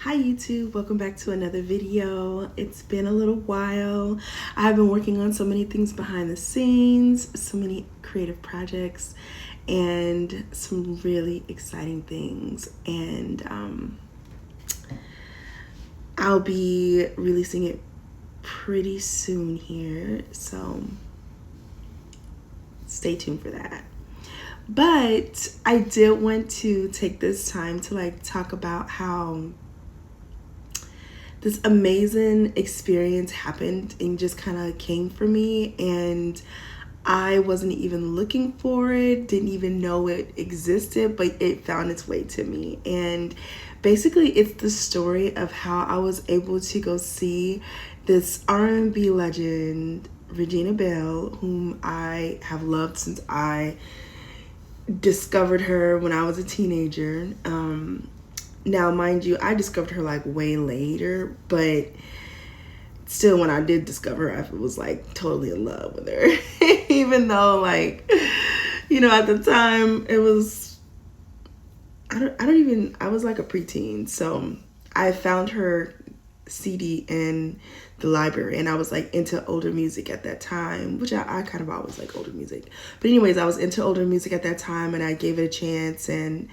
Hi YouTube, welcome back to another video. It's been a little while. I've been working on so many things behind the scenes, so many creative projects, and some really exciting things. And I'll be releasing it pretty soon here, so stay tuned for that. But I did want to take this time to talk about how this amazing experience happened and just kind of came for me, and I wasn't even looking for it, didn't even know it existed, but it found its way to me. And basically it's the story of how I was able to go see this R&B legend, Regina Belle, whom I have loved since I discovered her when I was a teenager. Now, mind you, I discovered her like way later, but still, when I did discover her, I was like totally in love with her. Even though, like, at the time it was, I was like a preteen. So I found her CD in the library, and I was like into older music at that time, which I kind of always like older music. But anyways, I was into older music at that time, and I gave it a chance, and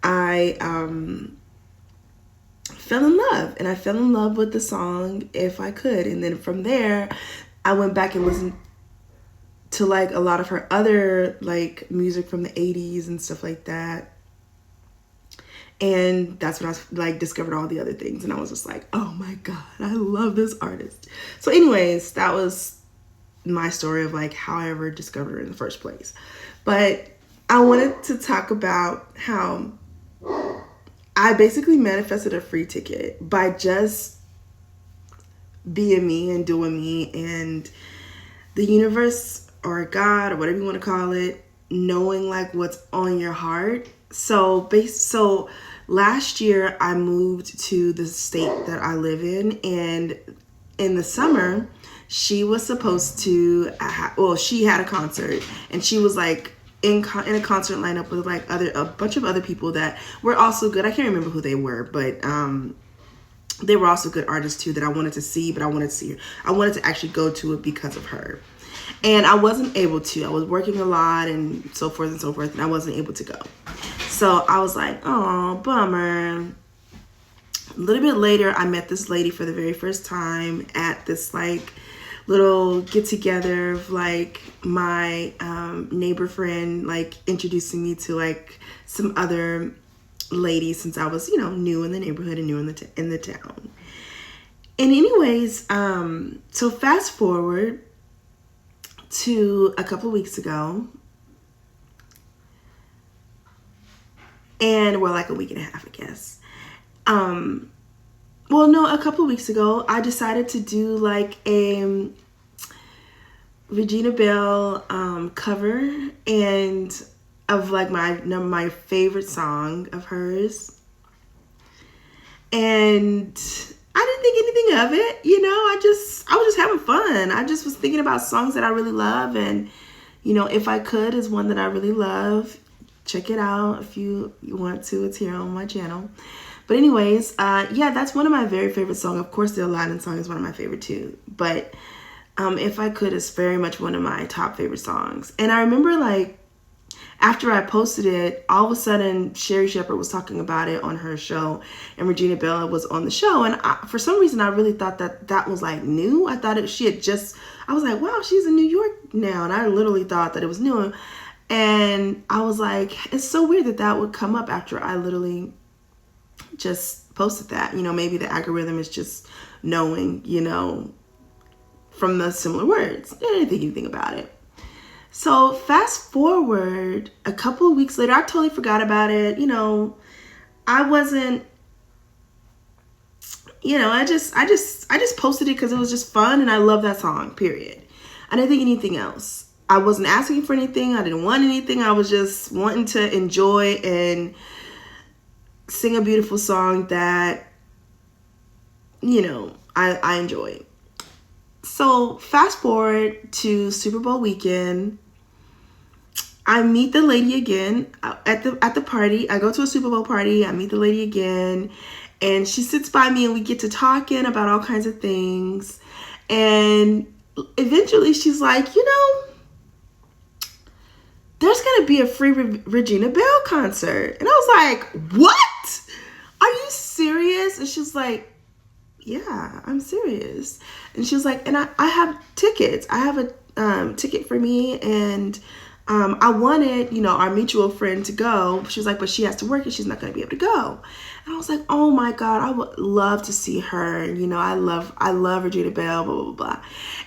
I fell in love, and I fell in love with the song If I Could. And then from there I went back and listened to like a lot of her other like music from the 80s and stuff like that, and that's when I like discovered all the other things, and I was just like, oh my god, I love this artist. So anyways, that was my story of like how I ever discovered her in the first place. But I wanted to talk about how I basically manifested a free ticket by just being me and doing me, and the universe or God or whatever you want to call it, knowing like what's on your heart. So last year I moved to the state that I live in, and in the summer she was supposed to she had a concert, and she was like in a concert lineup with like a bunch of other people that were also good. I can't remember who they were, but they were also good artists too that I wanted to see, but I wanted to actually go to it because of her. And I wasn't able to. I was working a lot and so forth and so forth, and I wasn't able to go. So I was like, oh, bummer. A little bit later, I met this lady for the very first time at this like little get together of like my neighbor friend like introducing me to like some other ladies, since I was new in the neighborhood and new in the town. And anyways, so fast forward to a couple of weeks ago, and well, like a week and a half, I guess. Well, no, a couple of weeks ago, I decided to do like a Regina Belle cover, and of like my favorite song of hers. And I didn't think anything of it, I was just having fun. I just was thinking about songs that I really love, and If I Could is one that I really love. Check it out if you want to. It's here on my channel. But anyways, yeah, that's one of my very favorite songs. Of course, the Aladdin song is one of my favorite too. But If I Could is very much one of my top favorite songs. And I remember like after I posted it, all of a sudden Sherri Shepherd was talking about it on her show, and Regina Belle was on the show. And for some reason, I really thought that was like new. I thought I was like, wow, she's in New York now. And I literally thought that it was new. And I was like, it's so weird that would come up after I literally just posted that. Maybe the algorithm is just knowing, from the similar words. I didn't think anything about it. So fast forward a couple of weeks later, I totally forgot about it. I wasn't, I just posted it because it was just fun, and I love that song, period. I didn't think anything else. I wasn't asking for anything. I didn't want anything. I was just wanting to enjoy and sing a beautiful song that, I enjoy. So fast forward to Super Bowl weekend. I meet the lady again at the party. I go to a Super Bowl party. I meet the lady again, And she sits by me and we get to talking about all kinds of things. And eventually she's like, you know, there's going to be a free Regina Belle concert. And I was like, what? Are you serious? And she's like, yeah, I'm serious. And she was like, and I have tickets. I have a ticket for me. And I wanted, you know, our mutual friend to go. She was like, but she has to work and she's not going to be able to go. And I was like, oh my God, I would love to see her. You know, I love Regina Belle, blah, blah, blah.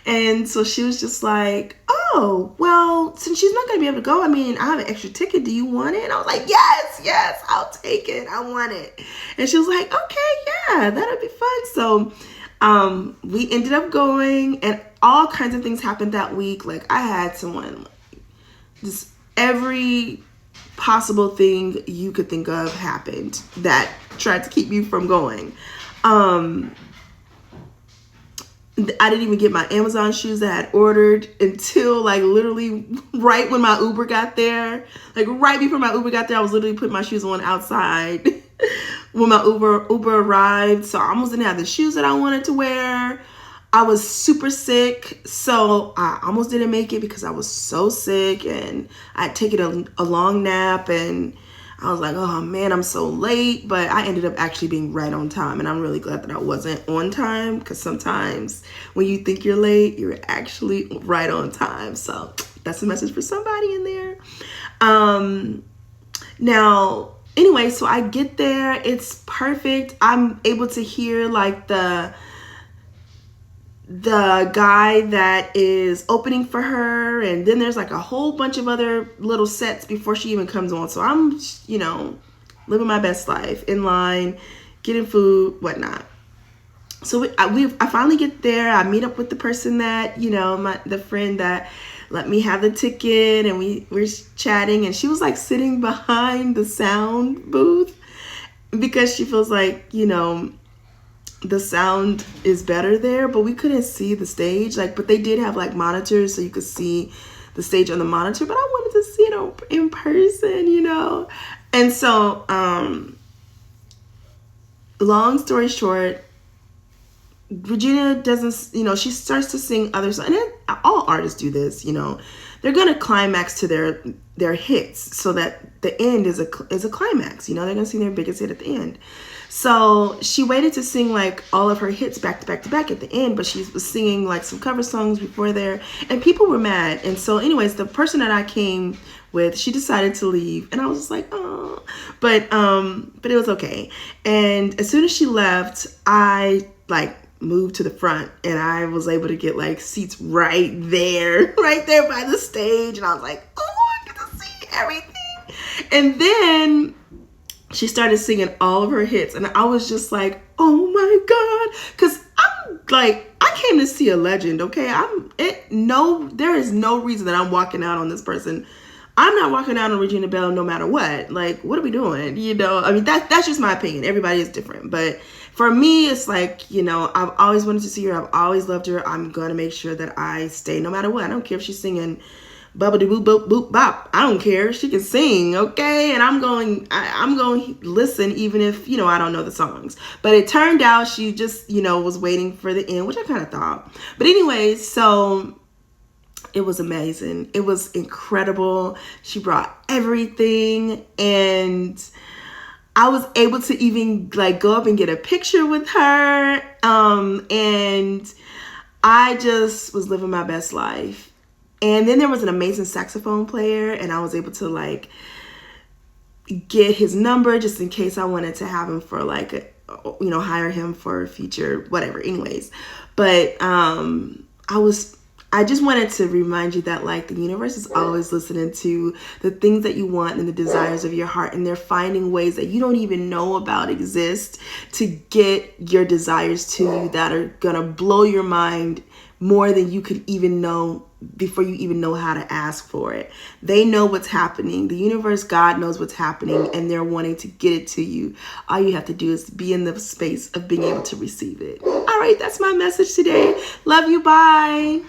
And so she was just like, oh, well, since she's not going to be able to go, I mean, I have an extra ticket. Do you want it? And I was like, yes, I'll take it. I want it. And she was like, okay, yeah, that'll be fun. So we ended up going, and all kinds of things happened that week. Like, I had someone, just every possible thing you could think of happened that tried to keep me from going. I didn't even get my Amazon shoes that I had ordered until like literally right when my Uber got there. Like right before my Uber got there, I was literally putting my shoes on outside when my Uber arrived. So I almost didn't have the shoes that I wanted to wear. I was super sick, so I almost didn't make it because I was so sick, and I had taken a long nap, and I was like, oh man, I'm so late. But I ended up actually being right on time, and I'm really glad that I wasn't on time, because sometimes when you think you're late, you're actually right on time. So that's a message for somebody in there. Now, anyway, so I get there, it's perfect. I'm able to hear like the guy that is opening for her, and then there's like a whole bunch of other little sets before she even comes on. So I'm, you know, living my best life, in line, getting food, whatnot. So I finally get there. I meet up with the person that, you know, the friend that let me have the ticket, and we're chatting, and she was like sitting behind the sound booth because she feels like, you know, the sound is better there, but we couldn't see the stage. Like, but they did have like monitors, so you could see the stage on the monitor, but I wanted to see it in person, you know? And so, long story short, Regina doesn't, you know, she starts to sing other songs, and all artists do this, you know, they're going to climax to their hits, so that the end is a climax, you know, they're going to sing their biggest hit at the end. So she waited to sing like all of her hits back to back to back at the end, but she was singing like some cover songs before there, and people were mad. And so anyways, the person that I came with, she decided to leave, and I was just like, oh, but it was okay. And as soon as she left, I like moved to the front, and I was able to get like seats right there by the stage, and I was like, oh, I get to see everything. And then she started singing all of her hits, and I was just like, oh my God, because I'm like, I came to see a legend, okay? There is no reason that I'm walking out on this person. I'm not walking out on Regina Belle no matter what. Like, what are we doing? You know, I mean, that's just my opinion. Everybody is different. But for me, it's like, you know, I've always wanted to see her. I've always loved her. I'm going to make sure that I stay no matter what. I don't care if she's singing Bubba boop boop boop bop. I don't care. She can sing, okay? And I'm going to listen even if, you know, I don't know the songs. But it turned out she just, you know, was waiting for the end, which I kind of thought. But anyways, so it was amazing. It was incredible. She brought everything, and I was able to even like go up and get a picture with her. And I just was living my best life. And then there was an amazing saxophone player, and I was able to like get his number just in case I wanted to have him for like, you know, hire him for a feature, whatever. Anyways, but I just wanted to remind you that like the universe is always listening to the things that you want and the desires of your heart, and they're finding ways that you don't even know about exist to get your desires to you that are gonna blow your mind more than you could even know before you even know how to ask for it. They know what's happening. The universe, God knows what's happening, and they're wanting to get it to you. All you have to do is be in the space of being able to receive it. All right, that's my message today. Love you. Bye.